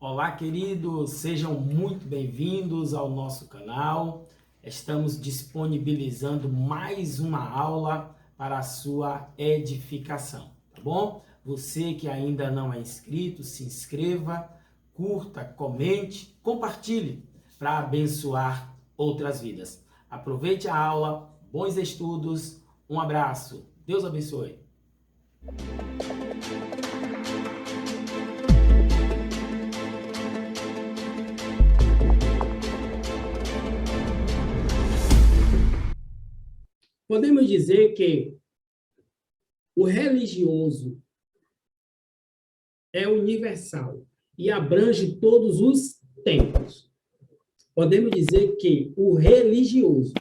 Olá, queridos, sejam muito bem-vindos ao nosso canal. Estamos disponibilizando mais uma aula para a sua edificação, tá bom? Você que ainda não é inscrito, se inscreva, curta, comente, compartilhe para abençoar outras vidas. Aproveite a aula, bons estudos, um abraço, Deus abençoe. Podemos dizer que o religioso é universal e abrange todos os tempos. Podemos dizer que o religioso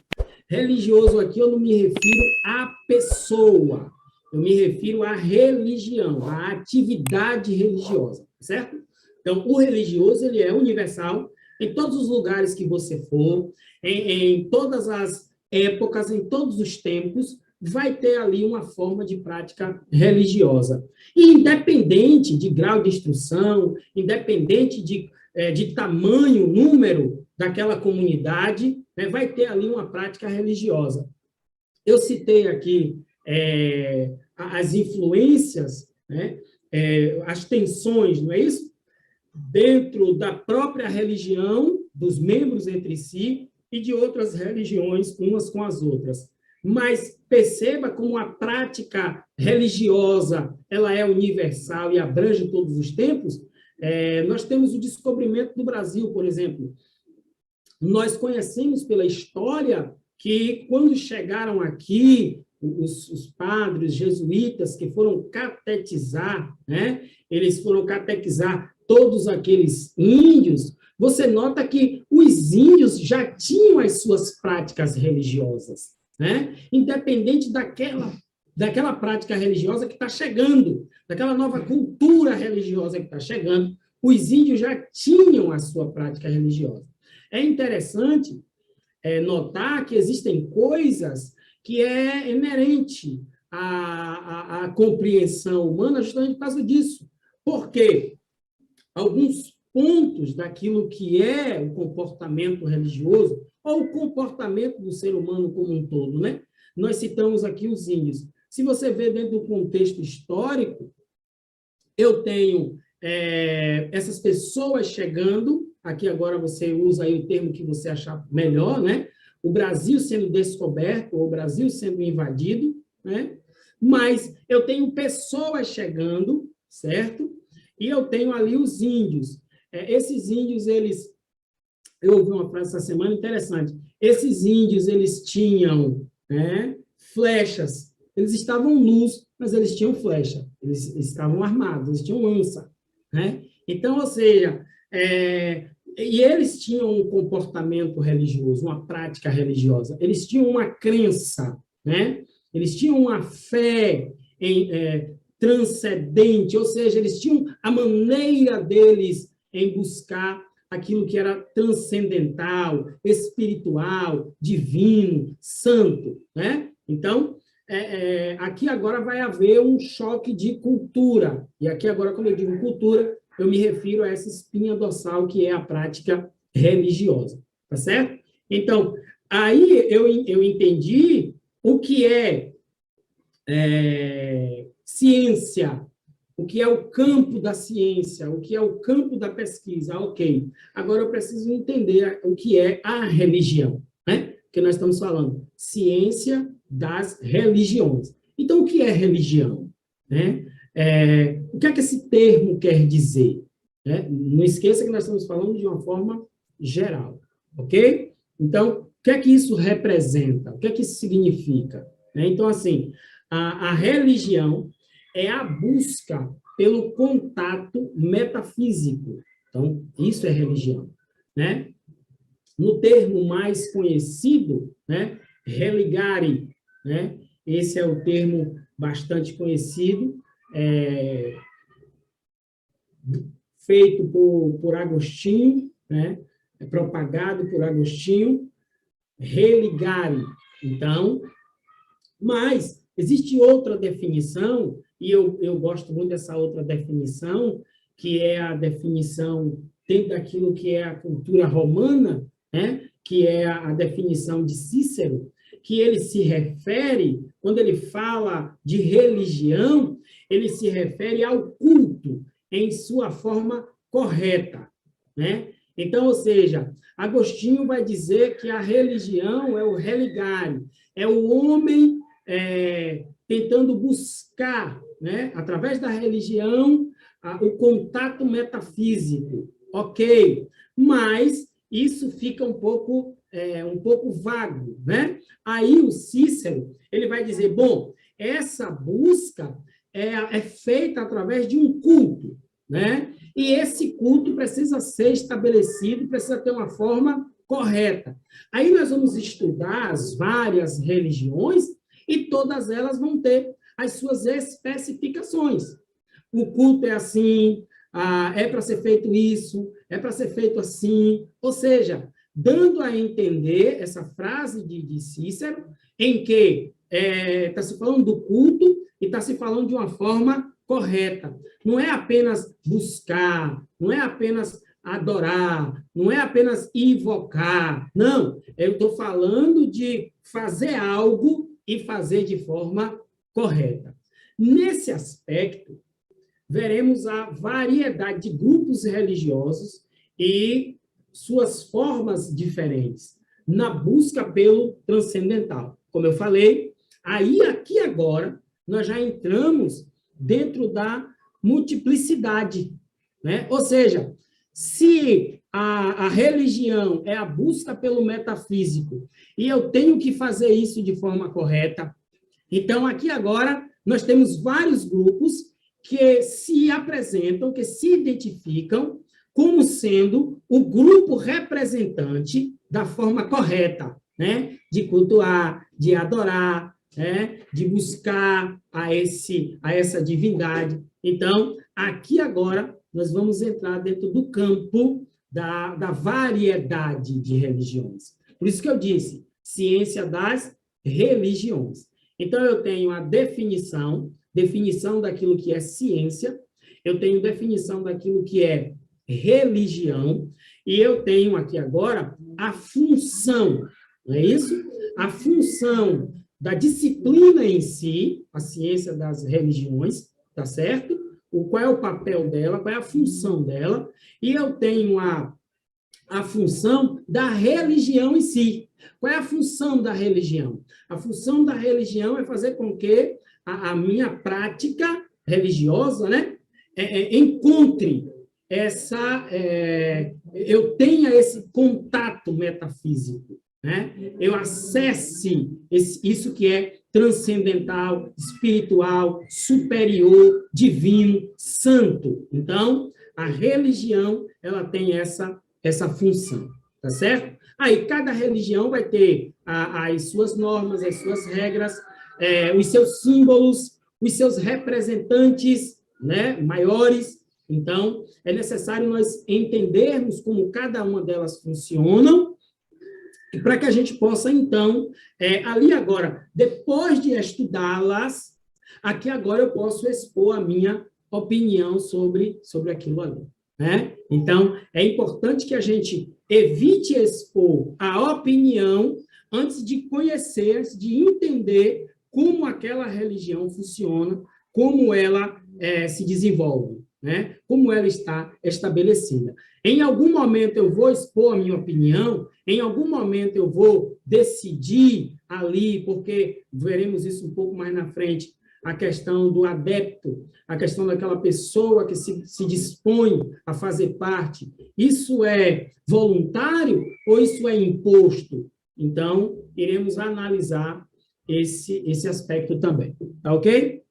aqui eu não me refiro à pessoa, eu me refiro à religião, à atividade religiosa, certo? Então, o religioso, ele é universal em todos os lugares que você for, em todas as épocas, em todos os tempos, vai ter ali uma forma de prática religiosa. E independente de grau de instrução, independente de tamanho, número daquela comunidade, né, vai ter ali uma prática religiosa. Eu citei aqui as influências, né, as tensões, não é isso? Dentro da própria religião, dos membros entre si, e de outras religiões, umas com as outras. Mas perceba como a prática religiosa ela é universal e abrange todos os tempos. Nós temos o descobrimento do Brasil, por exemplo. Nós conhecemos pela história que, quando chegaram aqui, os padres jesuítas que foram catequizar, né? Eles foram catequizar todos aqueles índios. Você nota que os índios já tinham as suas práticas religiosas, né? Independente daquela prática religiosa que está chegando, daquela nova cultura religiosa que está chegando, os índios já tinham a sua prática religiosa. É interessante notar que existem coisas que é inerente à compreensão humana justamente por causa disso. Por quê? Alguns pontos daquilo que é o comportamento religioso, ou o comportamento do ser humano como um todo, né? Nós citamos aqui os índios. Se você vê dentro do contexto histórico, eu tenho essas pessoas chegando, aqui agora você usa aí o termo que você achar melhor, né? O Brasil sendo descoberto, ou o Brasil sendo invadido, né? Mas eu tenho pessoas chegando, certo? E eu tenho ali os índios. Esses índios, eu ouvi uma frase essa semana interessante. Esses índios, eles tinham flechas. Eles estavam nus, mas eles tinham flecha. Eles estavam armados, eles tinham lança. Né? Então, ou seja, e eles tinham um comportamento religioso, uma prática religiosa. Eles tinham uma crença, né? Eles tinham uma fé transcendente, ou seja, eles tinham a maneira deles em buscar aquilo que era transcendental, espiritual, divino, santo, né? Então, aqui agora vai haver um choque de cultura, e aqui agora, quando eu digo cultura, eu me refiro a essa espinha dorsal que é a prática religiosa, tá certo? Então, aí eu entendi o que é ciência, o que é o campo da ciência, o que é o campo da pesquisa, ok. Agora eu preciso entender o que é a religião, né? Porque nós estamos falando ciência das religiões. Então, o que é religião? Né? O que é que esse termo quer dizer? Né? Não esqueça que nós estamos falando de uma forma geral, ok? Então, o que é que isso representa? O que é que isso significa? Né? Então, assim, a religião é a busca pelo contato metafísico. Então, isso é religião. Né? No termo mais conhecido, né, religare, né? Esse é o termo bastante conhecido, feito por Agostinho, né? Propagado por Agostinho, religare. Então, mas existe outra definição, e eu gosto muito dessa outra definição, que é a definição dentro daquilo que é a cultura romana, né? Que é a definição de Cícero, que ele se refere, quando ele fala de religião, ele se refere ao culto em sua forma correta, né? Então, ou seja, Agostinho vai dizer que a religião é o religare, é o homem tentando buscar, né, através da religião, o contato metafísico, ok? Mas isso fica um pouco vago, né? Aí o Cícero, ele vai dizer, bom, essa busca é feita através de um culto, né? E esse culto precisa ser estabelecido, precisa ter uma forma correta. Aí nós vamos estudar as várias religiões e todas elas vão ter as suas especificações. O culto é assim, é para ser feito isso, é para ser feito assim, ou seja, dando a entender essa frase de Cícero, em que está se falando do culto e está se falando de uma forma correta. Não é apenas buscar, não é apenas adorar, não é apenas invocar. Não, eu estou falando de fazer algo e fazer de forma correta. Nesse aspecto, veremos a variedade de grupos religiosos e suas formas diferentes na busca pelo transcendental. Como eu falei, aí, aqui agora, nós já entramos dentro da multiplicidade, né? Ou seja, se a religião é a busca pelo metafísico e eu tenho que fazer isso de forma correta, então, aqui agora, nós temos vários grupos que se apresentam, que se identificam como sendo o grupo representante da forma correta, né? De cultuar, de adorar, né? De buscar a essa divindade. Então, aqui agora, nós vamos entrar dentro do campo da variedade de religiões. Por isso que eu disse, ciência das religiões. Então, eu tenho a definição daquilo que é ciência, eu tenho definição daquilo que é religião, e eu tenho aqui agora a função, não é isso? A função da disciplina em si, a ciência das religiões, tá certo? Qual é o papel dela, qual é a função dela, e eu tenho a função da religião em si. Qual é a função da religião? A função da religião é fazer com que a minha prática religiosa, né, encontre eu tenha esse contato metafísico, né? Eu acesse isso que é transcendental, espiritual, superior, divino, santo. Então, a religião, ela tem essa função, tá certo? Aí, cada religião vai ter as suas normas, as suas regras, os seus símbolos, os seus representantes, né, maiores. Então, é necessário nós entendermos como cada uma delas funcionam, para que a gente possa, então, ali agora, depois de estudá-las, aqui agora eu posso expor a minha opinião sobre aquilo ali. Né? Então, é importante que a gente evite expor a opinião antes de conhecer, antes de entender como aquela religião funciona, como ela se desenvolve, né? Como ela está estabelecida. Em algum momento eu vou expor a minha opinião, em algum momento eu vou decidir ali, porque veremos isso um pouco mais na frente, a questão do adepto, a questão daquela pessoa que se dispõe a fazer parte. Isso é voluntário ou isso é imposto? Então, iremos analisar esse aspecto também, tá ok?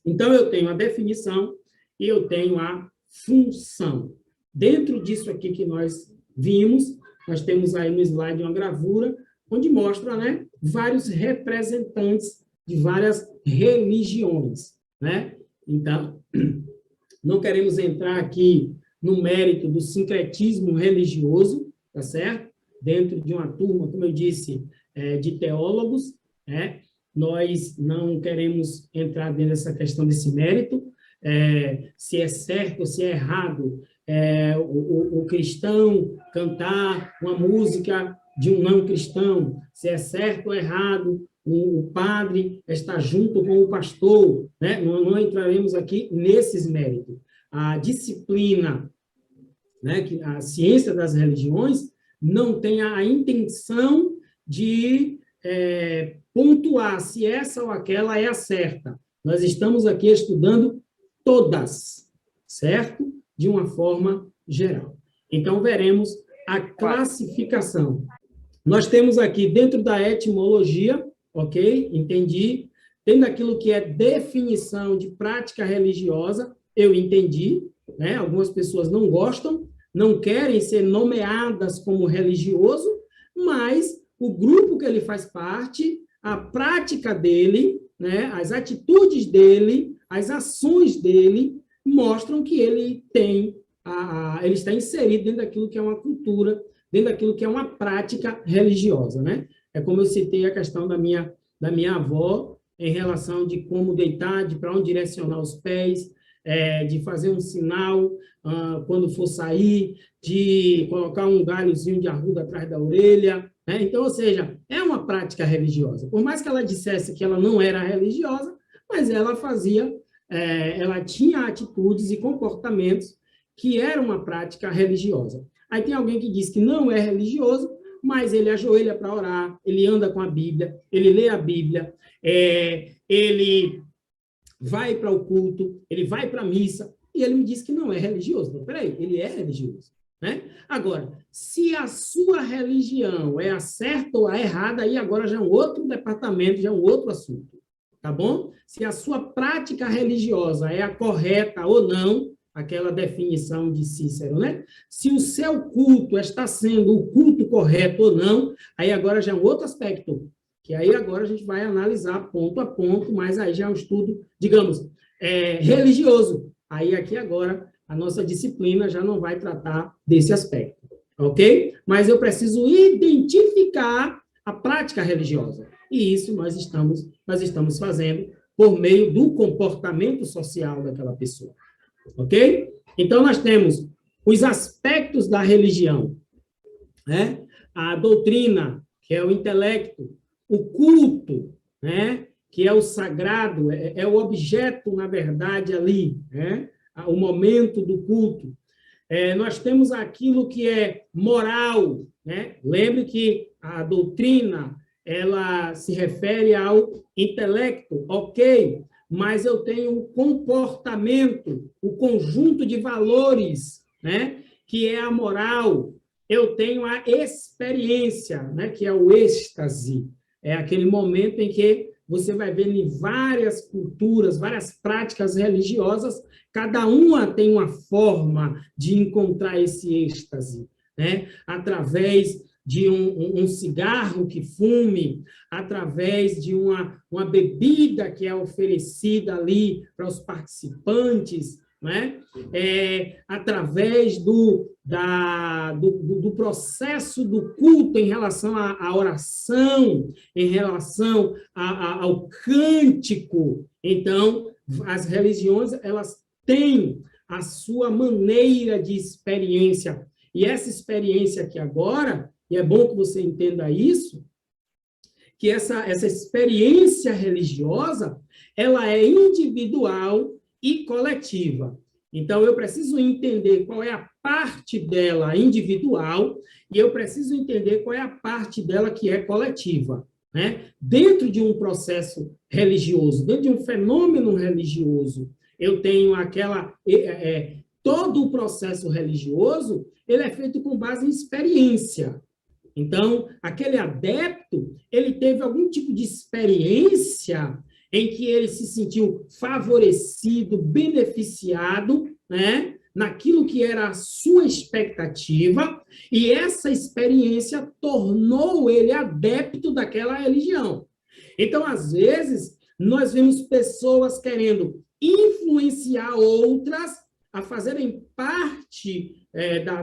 Então, eu tenho a definição e eu tenho a função. Dentro disso aqui que nós vimos, nós temos aí no slide uma gravura, onde mostra, né, vários representantes de várias religiões, né? Então, não queremos entrar aqui no mérito do sincretismo religioso, tá certo? Dentro de uma turma, como eu disse, de teólogos, né? Nós não queremos entrar dentro dessa questão desse mérito. se é certo ou se é errado o cristão cantar uma música de um não cristão, se é certo ou errado o padre estar junto com o pastor, né? Não entraremos aqui nesses méritos. A disciplina, né, que a ciência das religiões não tem a intenção de pontuar se essa ou aquela é a certa. Nós estamos aqui estudando todas, certo? De uma forma geral. Então, veremos a classificação. Nós temos aqui, dentro da etimologia, ok? Entendi. Tendo aquilo que é definição de prática religiosa, eu entendi, né? Algumas pessoas não gostam, não querem ser nomeadas como religioso, mas o grupo que ele faz parte, a prática dele, né? As atitudes dele, as ações dele, mostram que ele ele está inserido dentro daquilo que é uma cultura, dentro daquilo que é uma prática religiosa, né? É como eu citei a questão da minha avó, em relação de como deitar, de para onde direcionar os pés, de fazer um sinal quando for sair, de colocar um galhozinho de arruda atrás da orelha, né? Então, ou seja, é uma prática religiosa. Por mais que ela dissesse que ela não era religiosa, mas ela fazia, ela tinha atitudes e comportamentos que eram uma prática religiosa. Aí tem alguém que diz que não é religioso, mas ele ajoelha para orar, ele anda com a Bíblia, ele lê a Bíblia, ele vai para o culto, ele vai para a missa, e ele me diz que não é religioso. Não, peraí, ele é religioso, né? Agora, se a sua religião é a certa ou a errada, aí agora já é um outro departamento, já é um outro assunto, tá bom? Se a sua prática religiosa é a correta ou não, aquela definição de Cícero, né? Se o seu culto está sendo o culto correto ou não, aí agora já é um outro aspecto, que aí agora a gente vai analisar ponto a ponto, mas aí já é um estudo, digamos, religioso. Aí aqui agora a nossa disciplina já não vai tratar desse aspecto, ok? Mas eu preciso identificar a prática religiosa. E isso nós estamos fazendo por meio do comportamento social daquela pessoa. Ok? Então, nós temos os aspectos da religião, né? A doutrina, que é o intelecto, o culto, né? Que é o sagrado, é o objeto, na verdade, ali, né? O momento do culto. Nós temos aquilo que é moral, né? Lembre que a doutrina, ela se refere ao intelecto, ok? Mas eu tenho o comportamento, o conjunto de valores, né? Que é a moral. Eu tenho a experiência, né? Que é o êxtase. É aquele momento em que você vai ver em várias culturas, várias práticas religiosas, cada uma tem uma forma de encontrar esse êxtase, né? Através de um cigarro que fume, através de uma bebida que é oferecida ali para os participantes, né? Através do processo do culto em relação à oração, em relação ao cântico. Então, as religiões, elas têm a sua maneira de experiência. E essa experiência aqui agora, e é bom que você entenda isso, que essa experiência religiosa, ela é individual e coletiva. Então, eu preciso entender qual é a parte dela individual e eu preciso entender qual é a parte dela que é coletiva, né? Dentro de um processo religioso, dentro de um fenômeno religioso, eu tenho todo o processo religioso, ele é feito com base em experiência. Então, aquele adepto, ele teve algum tipo de experiência em que ele se sentiu favorecido, beneficiado, né, naquilo que era a sua expectativa, e essa experiência tornou ele adepto daquela religião. Então, às vezes, nós vemos pessoas querendo influenciar outras a fazerem parte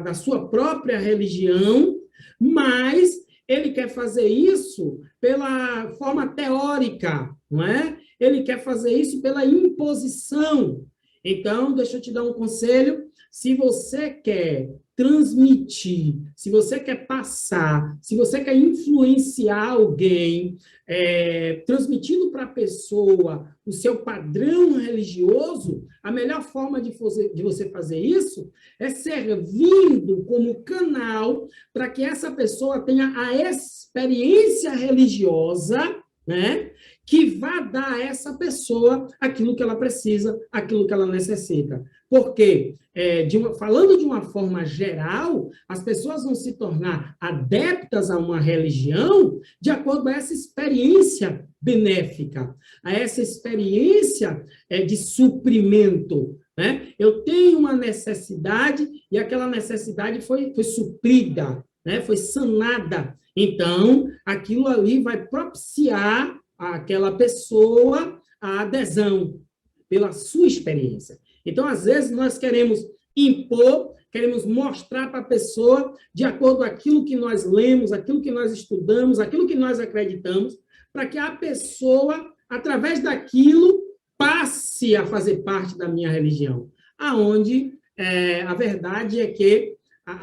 da sua própria religião, mas ele quer fazer isso pela forma teórica, não é? Ele quer fazer isso pela imposição. Então, deixa eu te dar um conselho. Se você quer transmitir, se você quer passar, se você quer influenciar alguém, transmitindo para a pessoa o seu padrão religioso, a melhor forma de você fazer isso é servindo como canal para que essa pessoa tenha a experiência religiosa, né, que vá dar a essa pessoa aquilo que ela precisa, aquilo que ela necessita. Porque, falando de uma forma geral, as pessoas vão se tornar adeptas a uma religião de acordo com essa experiência benéfica, a essa experiência de suprimento, né? Eu tenho uma necessidade e aquela necessidade foi suprida, né? Foi sanada. Então, aquilo ali vai propiciar àquela pessoa a adesão pela sua experiência. Então, às vezes, nós queremos impor, queremos mostrar para a pessoa, de acordo com aquilo que nós lemos, aquilo que nós estudamos, aquilo que nós acreditamos, para que a pessoa, através daquilo, passe a fazer parte da minha religião. Aonde a verdade é que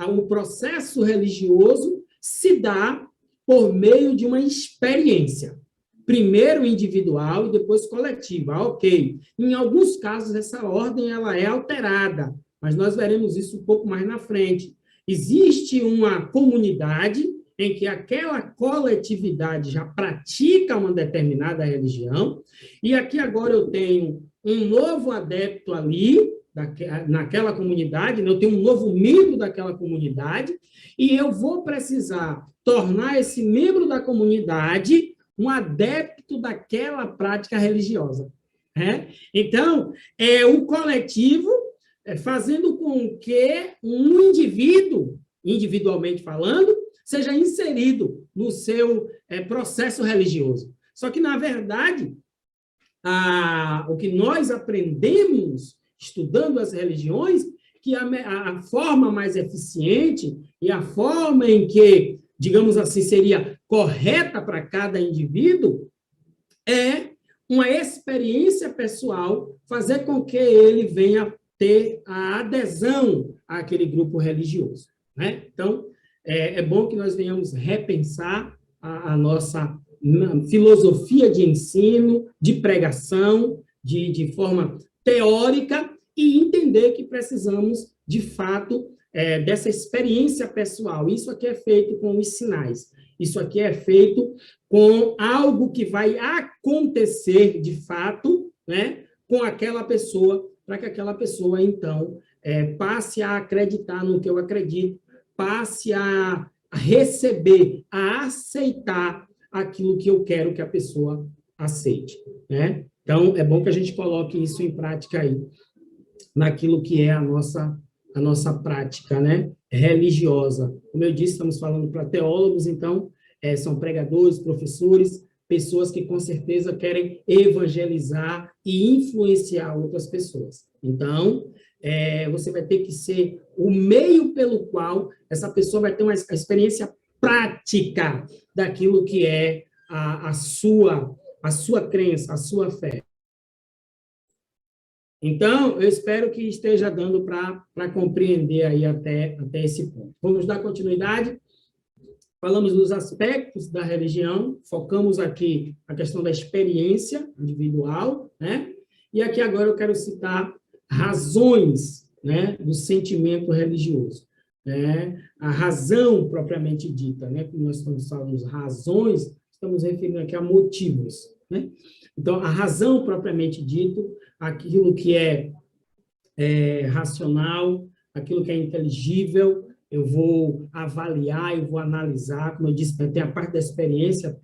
o processo religioso se dá por meio de uma experiência. Primeiro individual e depois coletiva. Ok. Em alguns casos, essa ordem ela é alterada, mas nós veremos isso um pouco mais na frente. Existe uma comunidade em que aquela coletividade já pratica uma determinada religião, e aqui agora eu tenho um novo adepto ali, naquela comunidade, eu tenho um novo membro daquela comunidade, e eu vou precisar tornar esse membro da comunidade um adepto daquela prática religiosa. Né? Então, o coletivo fazendo com que um indivíduo, individualmente falando, seja inserido no seu processo religioso. Só que, na verdade, o que nós aprendemos estudando as religiões, que a forma mais eficiente e a forma em que, digamos assim, seria correta para cada indivíduo é uma experiência pessoal, fazer com que ele venha ter a adesão àquele grupo religioso. Né? Então, é bom que nós venhamos repensar a nossa filosofia de ensino, de pregação, de forma teórica, e entender que precisamos, de fato, dessa experiência pessoal. Isso aqui é feito com os sinais. Isso aqui é feito com algo que vai acontecer, de fato, né, com aquela pessoa, para que aquela pessoa, então, passe a acreditar no que eu acredito, passe a receber, a aceitar aquilo que eu quero que a pessoa aceite. Né? Então, é bom que a gente coloque isso em prática aí, naquilo que é a nossa prática, né, religiosa. Como eu disse, estamos falando para teólogos, então, são pregadores, professores, pessoas que, com certeza, querem evangelizar e influenciar outras pessoas. Então, você vai ter que ser o meio pelo qual essa pessoa vai ter uma experiência prática daquilo que é a sua crença, a sua fé. Então, eu espero que esteja dando para compreender aí até esse ponto. Vamos dar continuidade? Falamos dos aspectos da religião, focamos aqui a questão da experiência individual, né? E aqui agora eu quero citar razões, né, do sentimento religioso. Né? A razão propriamente dita, né? Quando nós falamos razões, estamos referindo aqui a motivos. Né? Então, a razão propriamente dito, aquilo que é racional, aquilo que é inteligível, eu vou avaliar, eu vou analisar, como eu disse, tem a parte da experiência,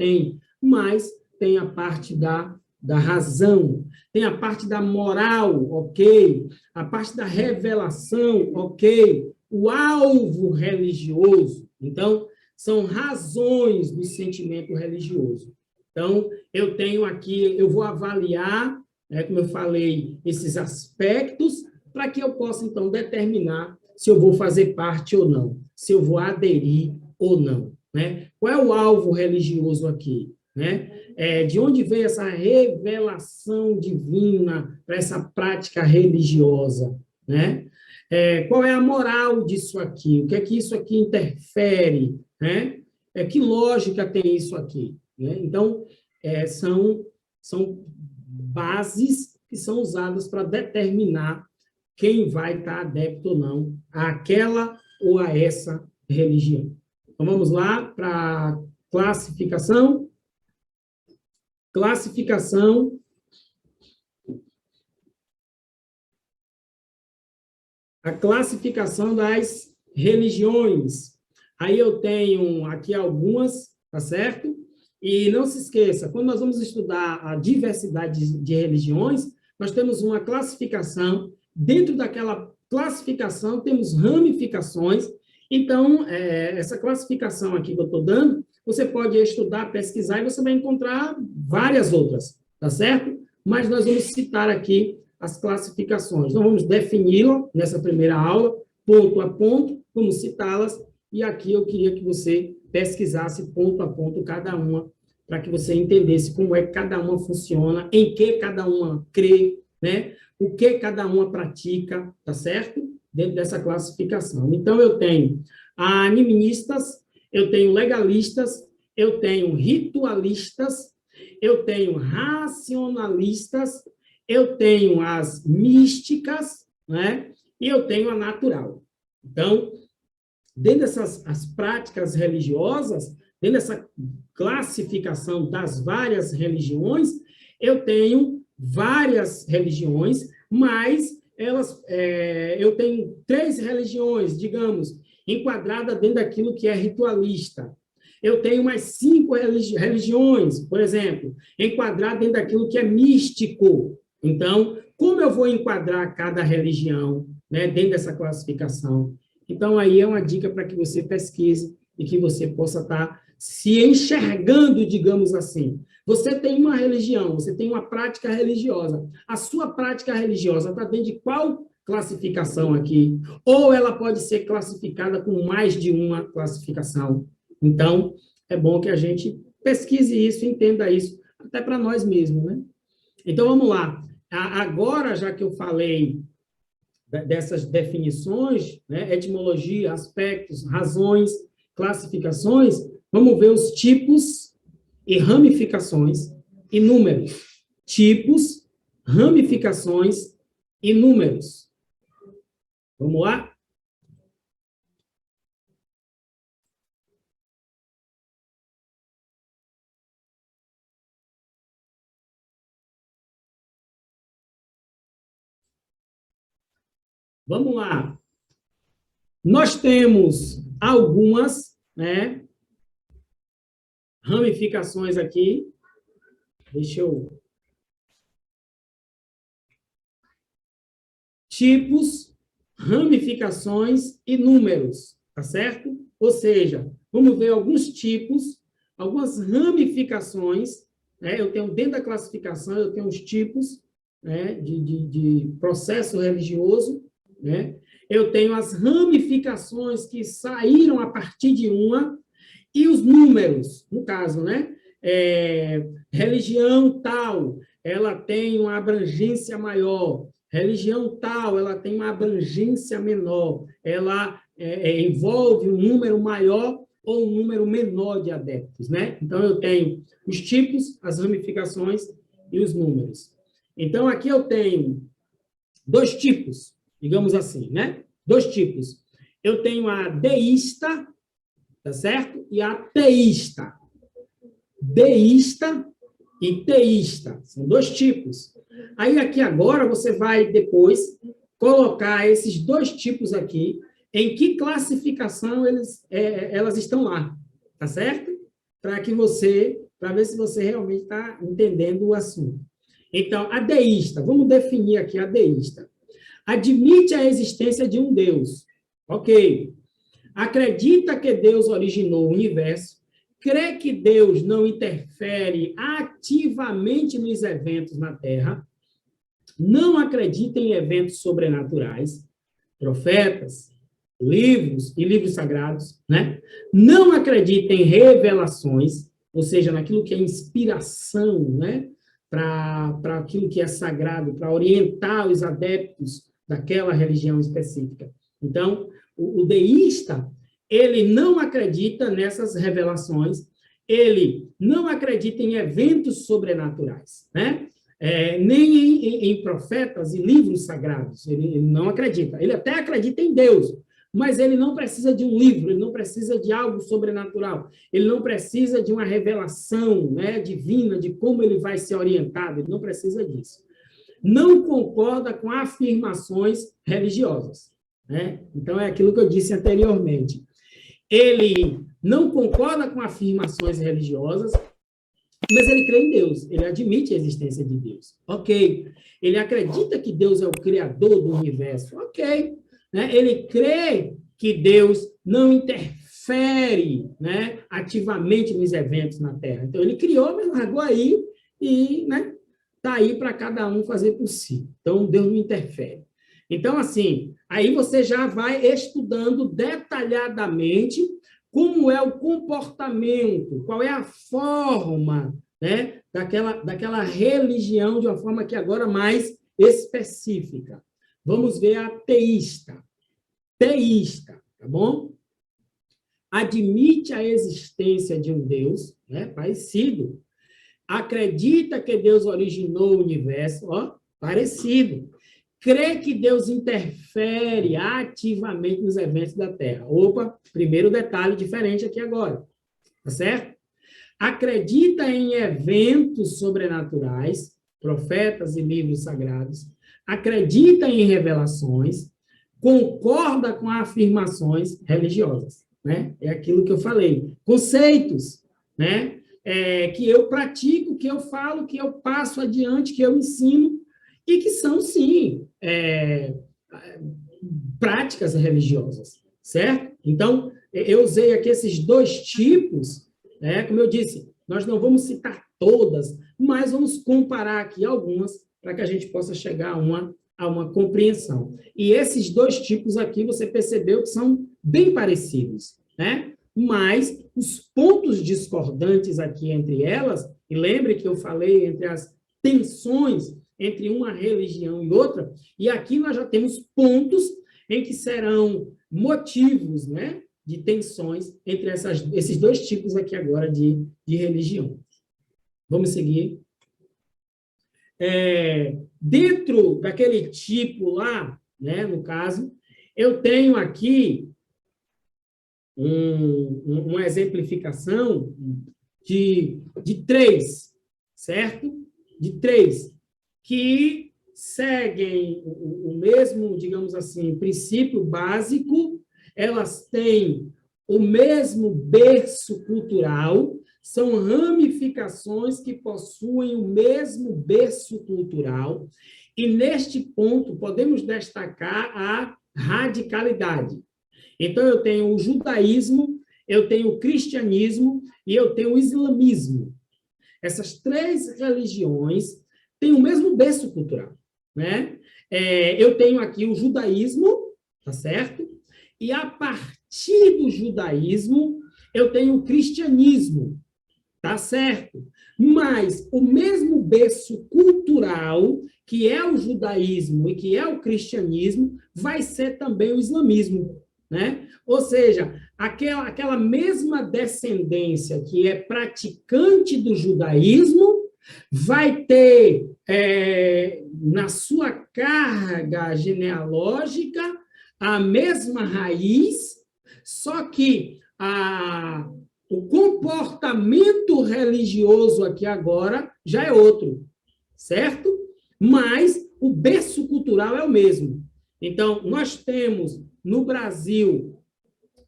mas tem a parte da razão, tem a parte da moral, ok, a parte da revelação, ok, o alvo religioso. Então, são razões do sentimento religioso. Então, eu tenho aqui, eu vou avaliar, né, como eu falei, esses aspectos, para que eu possa, então, determinar se eu vou fazer parte ou não, se eu vou aderir ou não. Né? Qual é o alvo religioso aqui? né? De onde veio essa revelação divina para essa prática religiosa, né? Qual é a moral disso aqui? O que é que isso aqui interfere, né? Que lógica tem isso aqui, né? Então, são bases que são usadas para determinar quem vai estar adepto ou não àquela ou a essa religião. Então, vamos lá para a classificação. Classificação a classificação das religiões. Aí eu tenho aqui algumas, tá certo? E não se esqueça, quando nós vamos estudar a diversidade de religiões, nós temos uma classificação, dentro daquela classificação temos ramificações. Então, essa classificação aqui que eu estou dando, você pode estudar, pesquisar, e você vai encontrar várias outras, tá certo? Mas nós vamos citar aqui as classificações. Então, vamos defini-la nessa primeira aula, ponto a ponto, vamos citá-las, e aqui eu queria que você pesquisasse ponto a ponto cada uma, para que você entendesse como é que cada uma funciona, em que cada uma crê, né? O que cada uma pratica, tá certo? Dentro dessa classificação. Então, eu tenho animistas, eu tenho legalistas, eu tenho ritualistas, eu tenho racionalistas, eu tenho as místicas, né? E eu tenho a natural. Então, dentro dessas as práticas religiosas, dentro dessa classificação das várias religiões, eu tenho várias religiões, mas eu tenho 3 religiões, digamos, enquadradas dentro daquilo que é ritualista. Eu tenho mais 5 religiões, por exemplo, enquadradas dentro daquilo que é místico. Então, como eu vou enquadrar cada religião, né, dentro dessa classificação? Então, aí é uma dica para que você pesquise e que você possa estar se enxergando, digamos assim. Você tem uma religião, você tem uma prática religiosa. A sua prática religiosa está dentro de qual classificação aqui? Ou ela pode ser classificada com mais de uma classificação? Então, é bom que a gente pesquise isso, entenda isso, até para nós mesmos, né? Então, vamos lá. Agora, já que eu falei dessas definições, né, etimologia, aspectos, razões, classificações, vamos ver os tipos e ramificações e números. Tipos, ramificações e números. Vamos lá? Vamos lá. Nós temos algumas, né, ramificações aqui. Deixa eu... Tipos, ramificações e números, tá certo? Ou seja, vamos ver alguns tipos, algumas ramificações, né? Eu tenho dentro da classificação, eu tenho os tipos, né, de processo religioso, né? Eu tenho as ramificações que saíram a partir de uma, e os números, no caso, né? Religião tal, ela tem uma abrangência maior, religião tal, ela tem uma abrangência menor, ela envolve um número maior ou um número menor de adeptos, né? Então, eu tenho os tipos, as ramificações e os números. Então, aqui eu tenho 2 tipos, digamos assim, né? 2 tipos. Eu tenho a deísta, tá certo? E a teísta. Deísta e teísta. São 2 tipos. Aí, aqui agora, você vai depois colocar esses 2 tipos aqui, em que classificação elas estão lá, tá certo? Para ver se você realmente está entendendo o assunto. Então, a deísta, vamos definir aqui a deísta. Admite a existência de um Deus. Ok. Acredita que Deus originou o universo, crê que Deus não interfere ativamente nos eventos na Terra, não acredita em eventos sobrenaturais, profetas, livros e livros sagrados, né? Não acredita em revelações, ou seja, naquilo que é inspiração, né? Para aquilo que é sagrado, para orientar os adeptos daquela religião específica. Então, o deísta, ele não acredita nessas revelações, ele não acredita em eventos sobrenaturais, né? Nem em profetas e livros sagrados, ele não acredita. Ele até acredita em Deus, mas ele não precisa de um livro, ele não precisa de algo sobrenatural, ele não precisa de uma revelação, né, divina, de como ele vai ser orientado, ele não precisa disso. Não concorda com afirmações religiosas, né? Então, é aquilo que eu disse anteriormente. Ele não concorda com afirmações religiosas, mas ele crê em Deus, ele admite a existência de Deus. Ok. Ele acredita que Deus é o criador do universo. Ok. Né? Ele crê que Deus não interfere, né, ativamente nos eventos na Terra. Então, ele criou, mas largou aí e, né, está aí para cada um fazer por si. Então, Deus não interfere. Então, assim, aí você já vai estudando detalhadamente como é o comportamento, qual é a forma, né, daquela religião de uma forma que agora mais específica. Vamos ver a teísta. Teísta, tá bom? Admite a existência de um Deus, né, parecido. Acredita que Deus originou o universo, ó, parecido. Crê que Deus interfere ativamente nos eventos da Terra. Opa, primeiro detalhe diferente aqui agora, tá certo? Acredita em eventos sobrenaturais, profetas e livros sagrados. Acredita em revelações, concorda com afirmações religiosas, né? É aquilo que eu falei. Conceitos, né? Que eu pratico, que eu falo, que eu passo adiante, que eu ensino, e que são, sim, práticas religiosas, certo? Então, eu usei aqui esses dois tipos, né? Como eu disse, nós não vamos citar todas, mas vamos comparar aqui algumas para que a gente possa chegar a uma compreensão. E esses dois tipos aqui, você percebeu que são bem parecidos, né? Mas os pontos discordantes aqui entre elas, e lembre que eu falei entre as tensões entre uma religião e outra, e aqui nós já temos pontos em que serão motivos, né, de tensões entre esses dois tipos aqui agora de religião. Vamos seguir. Dentro daquele tipo lá, né, no caso, eu tenho aqui uma exemplificação de três, certo? De três, que seguem o mesmo, digamos assim, princípio básico, elas têm o mesmo berço cultural, são ramificações que possuem o mesmo berço cultural, e neste ponto podemos destacar a radicalidade. Então, eu tenho o judaísmo, eu tenho o cristianismo e eu tenho o islamismo. Essas três religiões têm o mesmo berço cultural, né? Eu tenho aqui o judaísmo, tá certo? E a partir do judaísmo, eu tenho o cristianismo, tá certo? Mas o mesmo berço cultural, que é o judaísmo e que é o cristianismo, vai ser também o islamismo, né? Ou seja, aquela mesma descendência que é praticante do judaísmo vai ter na sua carga genealógica a mesma raiz, só que o comportamento religioso aqui agora já é outro, certo? Mas o berço cultural é o mesmo. Então, nós temos no Brasil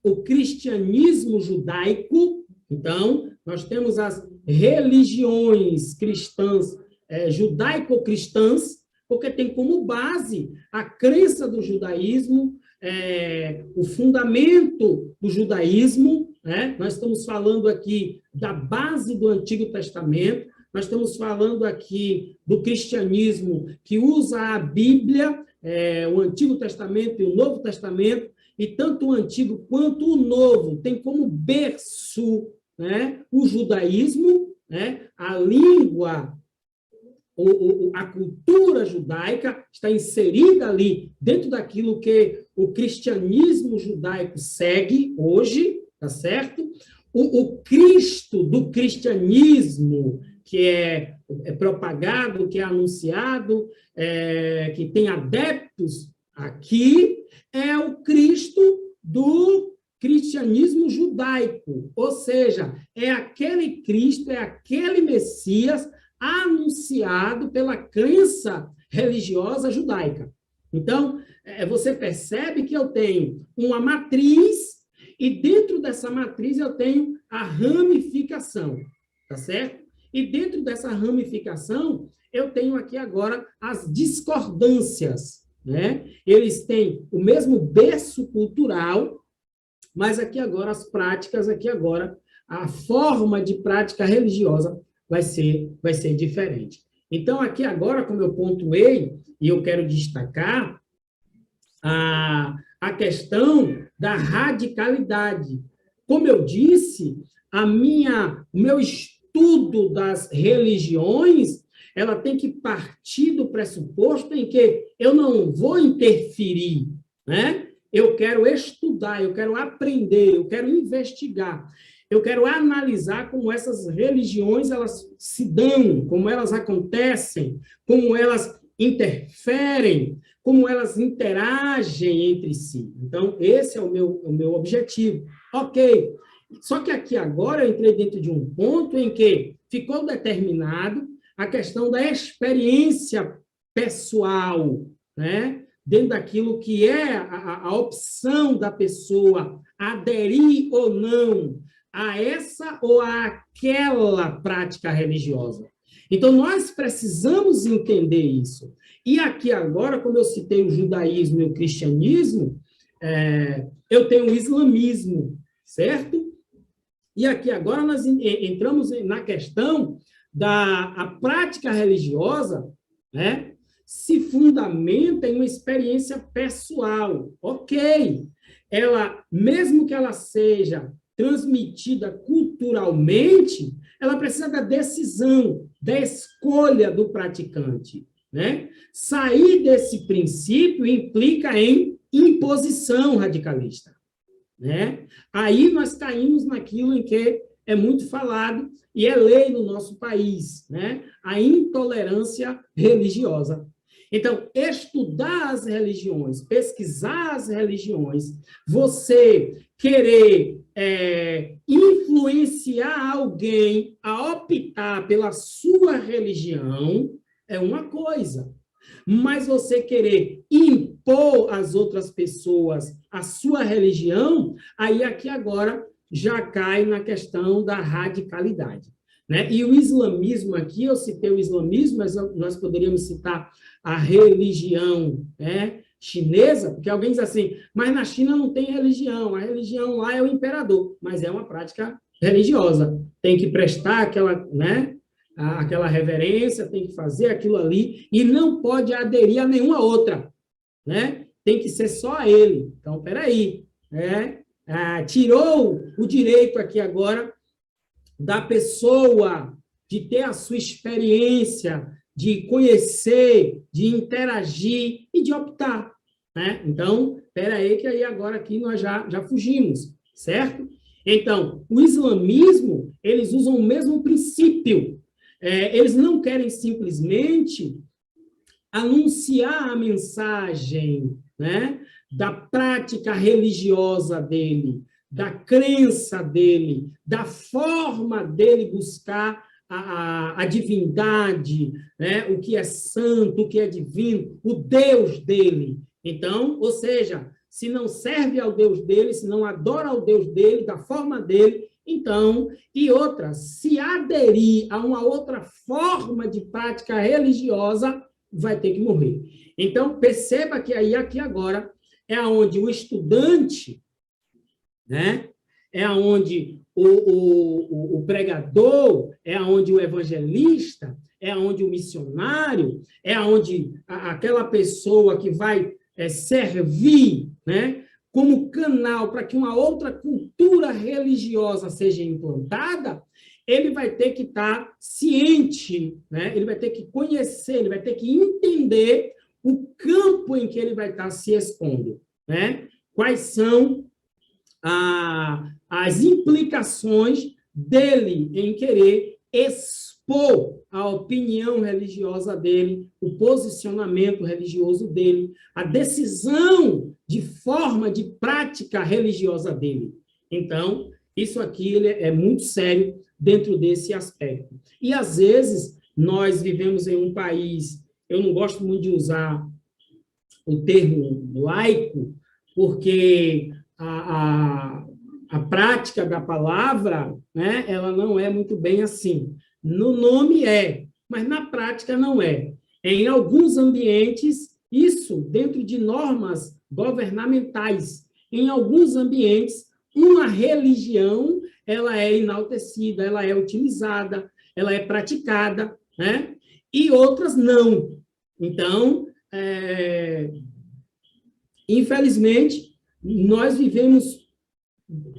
o cristianismo judaico, então, nós temos as religiões cristãs, judaico-cristãs, porque tem como base a crença do judaísmo, o fundamento do judaísmo, né? Nós estamos falando aqui da base do Antigo Testamento, nós estamos falando aqui do cristianismo que usa a Bíblia, o Antigo Testamento e o Novo Testamento, e tanto o Antigo quanto o Novo tem como berço né, o judaísmo, né, a língua, a cultura judaica está inserida ali dentro daquilo que o cristianismo judaico segue hoje, tá certo? O Cristo do cristianismo, que é propagado, que é anunciado, que tem adeptos aqui, é o Cristo do cristianismo judaico, ou seja, é aquele Cristo, é aquele Messias anunciado pela crença religiosa judaica. Então, você percebe que eu tenho uma matriz e dentro dessa matriz eu tenho a ramificação, tá certo? E dentro dessa ramificação eu tenho aqui agora as discordâncias, né? Eles têm o mesmo berço cultural, mas aqui agora as práticas, aqui agora a forma de prática religiosa vai ser diferente. Então, aqui agora, como eu pontuei, e eu quero destacar a questão da radicalidade. Como eu disse, o meu estudo das religiões, ela tem que partir do pressuposto em que eu não vou interferir, né? Eu quero estudar, eu quero aprender, eu quero investigar, eu quero analisar como essas religiões elas se dão, como elas acontecem, como elas interferem, como elas interagem entre si. Então, esse é o meu objetivo. Ok. Só que aqui agora eu entrei dentro de um ponto em que ficou determinado a questão da experiência pessoal, né? Dentro daquilo que é a opção da pessoa aderir ou não a essa ou a aquela prática religiosa. Então, nós precisamos entender isso. E aqui agora, como eu citei o judaísmo e o cristianismo, eu tenho o islamismo, certo? E aqui agora nós entramos na questão da prática religiosa, né? Se fundamenta em uma experiência pessoal. Ok. Ela, mesmo que ela seja transmitida culturalmente, ela precisa da decisão, da escolha do praticante, né? Sair desse princípio implica em imposição radicalista, né? Aí nós caímos naquilo em que é muito falado e é lei no nosso país, né? A intolerância religiosa. Então, estudar as religiões, pesquisar as religiões, você querer influenciar alguém a optar pela sua religião é uma coisa. Mas você querer impor às outras pessoas a sua religião, aí aqui agora já cai na questão da radicalidade, né? E o islamismo aqui, eu citei o islamismo, mas nós poderíamos citar a religião, né, chinesa, porque alguém diz assim, mas na China não tem religião, a religião lá é o imperador, mas é uma prática religiosa, tem que prestar aquela, né, aquela reverência, tem que fazer aquilo ali, e não pode aderir a nenhuma outra, né? Tem que ser só a ele. Então, peraí, né? Tirou o direito aqui agora da pessoa de ter a sua experiência, de conhecer, de interagir e de optar, né? Então, peraí que aí agora aqui nós já fugimos, certo? Então, o islamismo, eles usam o mesmo princípio. Eles não querem simplesmente anunciar a mensagem, né, da prática religiosa dele, da crença dele, da forma dele buscar a divindade, né, o que é santo, o que é divino, o Deus dele. Então, ou seja, se não serve ao Deus dele, se não adora ao Deus dele, da forma dele, então, e outra, se aderir a uma outra forma de prática religiosa, vai ter que morrer. Então, perceba que aí, aqui agora, é onde o estudante, né, é onde o pregador, é onde o evangelista, é onde o missionário, é onde aquela pessoa que vai servir, né, como canal para que uma outra cultura religiosa seja implantada, ele vai ter que estar ciente, né? Ele vai ter que conhecer, ele vai ter que entender o campo em que ele vai estar se expondo, né? Quais são as implicações dele em querer expor a opinião religiosa dele, o posicionamento religioso dele, a decisão de forma de prática religiosa dele. Então, isso aqui ele é muito sério dentro desse aspecto. E, às vezes, nós vivemos em um país, eu não gosto muito de usar o termo laico, porque a prática da palavra, né, ela não é muito bem assim. No nome é, mas na prática não é. Em alguns ambientes, isso dentro de normas governamentais. Em alguns ambientes, uma religião, ela é enaltecida, ela é utilizada, ela é praticada, né? E outras não. Então, infelizmente, nós vivemos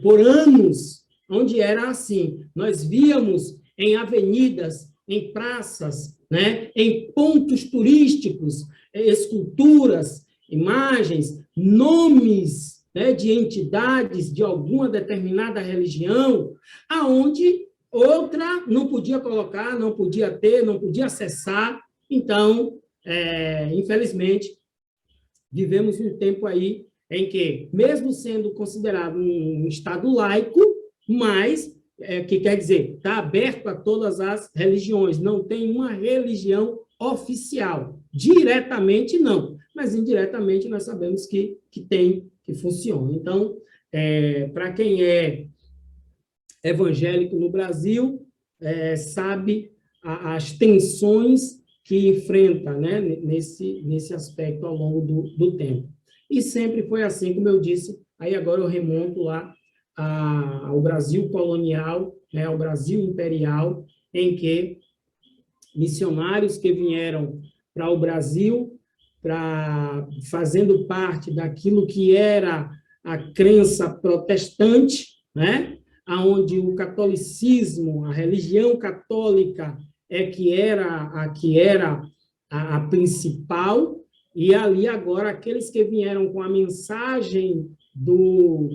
por anos onde era assim. Nós víamos em avenidas, em praças, né, em pontos turísticos, esculturas, imagens, nomes, né, de entidades de alguma determinada religião, aonde outra não podia colocar, não podia ter, não podia acessar. Então, infelizmente, vivemos um tempo aí em que, mesmo sendo considerado um Estado laico, mas, que quer dizer, está aberto a todas as religiões, não tem uma religião oficial. Diretamente, não, mas indiretamente nós sabemos que tem, que funciona. Então, para quem é evangélico no Brasil, sabe as tensões que enfrenta, né, nesse aspecto ao longo do tempo. E sempre foi assim, como eu disse, aí agora eu remonto lá ao Brasil colonial, né, ao Brasil imperial, em que missionários que vieram para o Brasil, fazendo parte daquilo que era a crença protestante, né, onde o catolicismo, a religião católica que era a principal, e ali agora aqueles que vieram com a mensagem do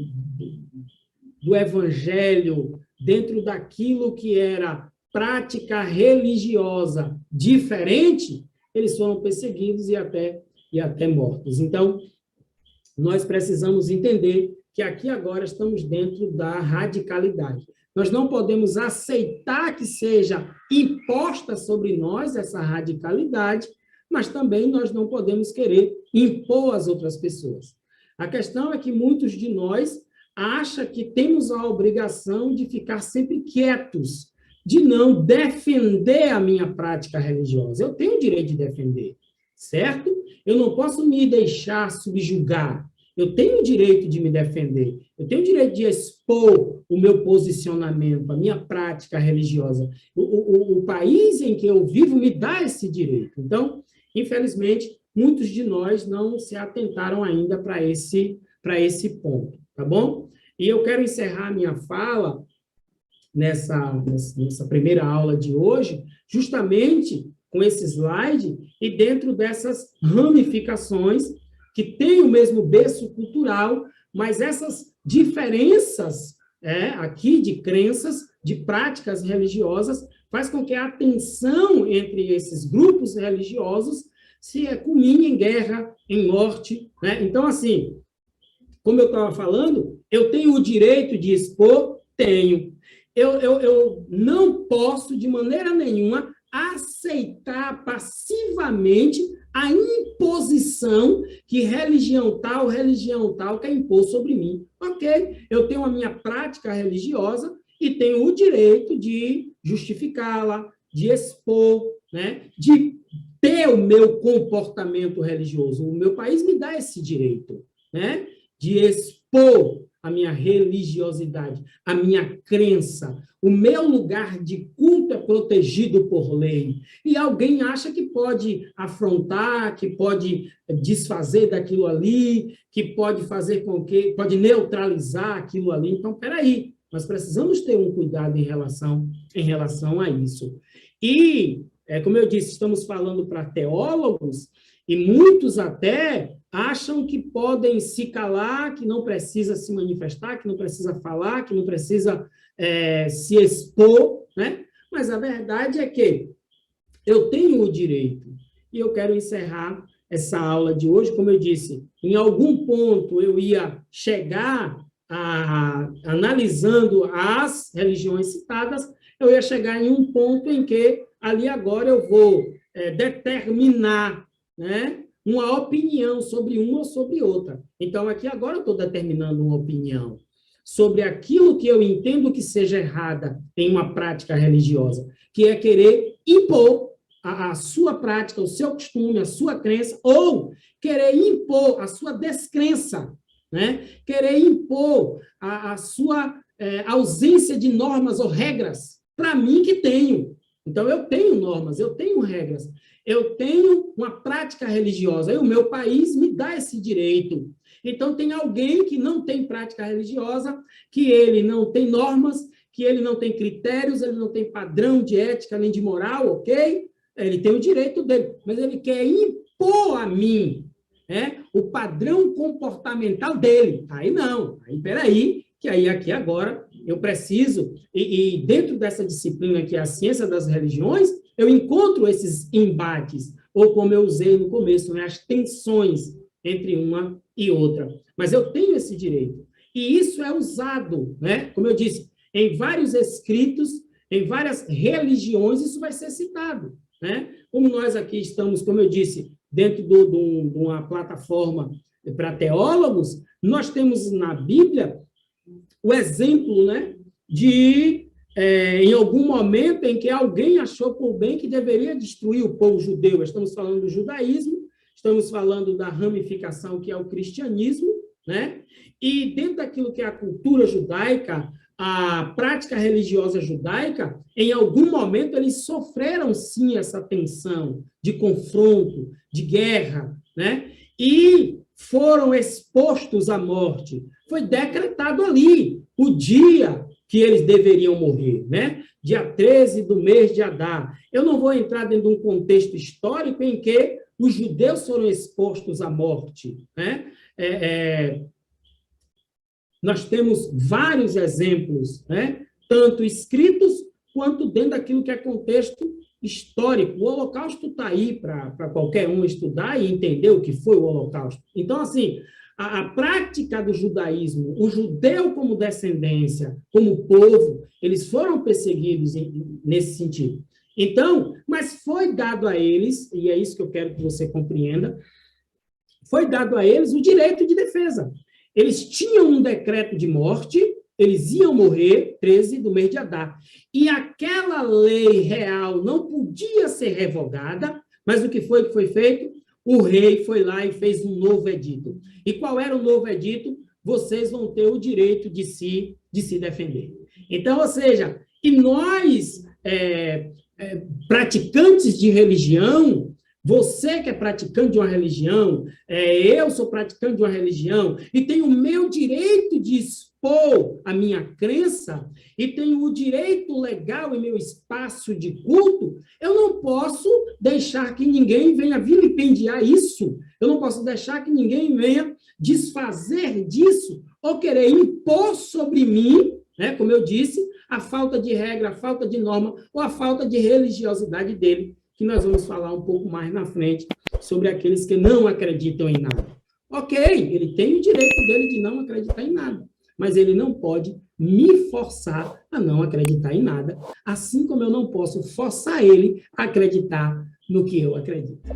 evangelho dentro daquilo que era prática religiosa diferente, eles foram perseguidos e até mortos. Então, nós precisamos entender que aqui agora estamos dentro da radicalidade. Nós não podemos aceitar que seja imposta sobre nós essa radicalidade, mas também nós não podemos querer impor às outras pessoas. A questão é que muitos de nós acham que temos a obrigação de ficar sempre quietos, de não defender a minha prática religiosa. Eu tenho o direito de defender, certo? Eu não posso me deixar subjugar. Eu tenho o direito de me defender, eu tenho o direito de expor o meu posicionamento, a minha prática religiosa. O país em que eu vivo me dá esse direito. Então, infelizmente, muitos de nós não se atentaram ainda para esse ponto, tá bom? E eu quero encerrar minha fala nessa primeira aula de hoje, justamente com esse slide e dentro dessas ramificações que têm o mesmo berço cultural, mas essas diferenças aqui de crenças, de práticas religiosas, faz com que a tensão entre esses grupos religiosos se culmine em guerra, em morte, né? Então, assim, como eu estava falando, eu tenho o direito de expor? Tenho. Eu não posso, de maneira nenhuma, aceitar passivamente a imposição que religião tal quer impor sobre mim. Ok, eu tenho a minha prática religiosa e tenho o direito de justificá-la, de expor, né, de ter o meu comportamento religioso. O meu país me dá esse direito, né, de expor a minha religiosidade, a minha crença. O meu lugar de culto é protegido por lei. E alguém acha que pode afrontar, que pode desfazer daquilo ali, que pode fazer com que, pode neutralizar aquilo ali. Então, peraí, nós precisamos ter um cuidado em relação a isso. E, como eu disse, estamos falando para teólogos, e muitos até acham que podem se calar, que não precisa se manifestar, que não precisa falar, que não precisa se expor, né? Mas a verdade é que eu tenho o direito. E eu quero encerrar essa aula de hoje, como eu disse, em algum ponto eu ia chegar analisando as religiões citadas, eu ia chegar em um ponto em que ali agora eu vou determinar, né, uma opinião sobre uma ou sobre outra. Então, aqui agora eu estou determinando uma opinião sobre aquilo que eu entendo que seja errada em uma prática religiosa, que é querer impor a sua prática, o seu costume, a sua crença, ou querer impor a sua descrença, né? Querer impor a sua ausência de normas ou regras, para mim que tenho. Então, eu tenho normas, eu tenho regras, eu tenho uma prática religiosa, e o meu país me dá esse direito. Então, tem alguém que não tem prática religiosa, que ele não tem normas, que ele não tem critérios, ele não tem padrão de ética nem de moral, ok? Ele tem o direito dele, mas ele quer impor a mim, né, o padrão comportamental dele. Aí não, aí peraí, que aí aqui agora eu preciso, e dentro dessa disciplina que é a ciência das religiões, eu encontro esses embates, ou como eu usei no começo, né, as tensões entre uma e outra. Mas eu tenho esse direito. E isso é usado, né, como eu disse, em vários escritos, em várias religiões, isso vai ser citado, né? Como nós aqui estamos, como eu disse, dentro de uma plataforma para teólogos, nós temos na Bíblia o exemplo, né, de, em algum momento em que alguém achou por bem que deveria destruir o povo judeu. Estamos falando do judaísmo, estamos falando da ramificação que é o cristianismo, né? E dentro daquilo que é a cultura judaica, a prática religiosa judaica, em algum momento eles sofreram, sim, essa tensão de confronto, de guerra, né? E foram expostos à morte. Foi decretado ali o dia que eles deveriam morrer, né? Dia 13 do mês de Adar. Eu não vou entrar dentro de um contexto histórico em que os judeus foram expostos à morte, né? Nós temos vários exemplos, né? Tanto escritos quanto dentro daquilo que é contexto histórico. O Holocausto está aí para qualquer um estudar e entender o que foi o Holocausto. Então, assim, a prática do judaísmo, o judeu como descendência, como povo, eles foram perseguidos nesse sentido. Então, mas foi dado a eles, e é isso que eu quero que você compreenda, foi dado a eles o direito de defesa. Eles tinham um decreto de morte, eles iam morrer 13 do mês de Adar. E aquela lei real não podia ser revogada, mas o que foi feito? O rei foi lá e fez um novo edito. E qual era o novo edito? Vocês vão ter o direito de se defender. Então, ou seja, e nós, praticantes de religião, você que é praticante de uma religião, eu sou praticante de uma religião, e tenho o meu direito de expor a minha crença, e tenho o direito legal em meu espaço de culto, eu não posso deixar que ninguém venha vilipendiar isso, eu não posso deixar que ninguém venha desfazer disso, ou querer impor sobre mim, né, como eu disse, a falta de regra, a falta de norma, ou a falta de religiosidade dele, que nós vamos falar um pouco mais na frente sobre aqueles que não acreditam em nada. Ok, ele tem o direito dele de não acreditar em nada, mas ele não pode me forçar a não acreditar em nada, assim como eu não posso forçar ele a acreditar no que eu acredito.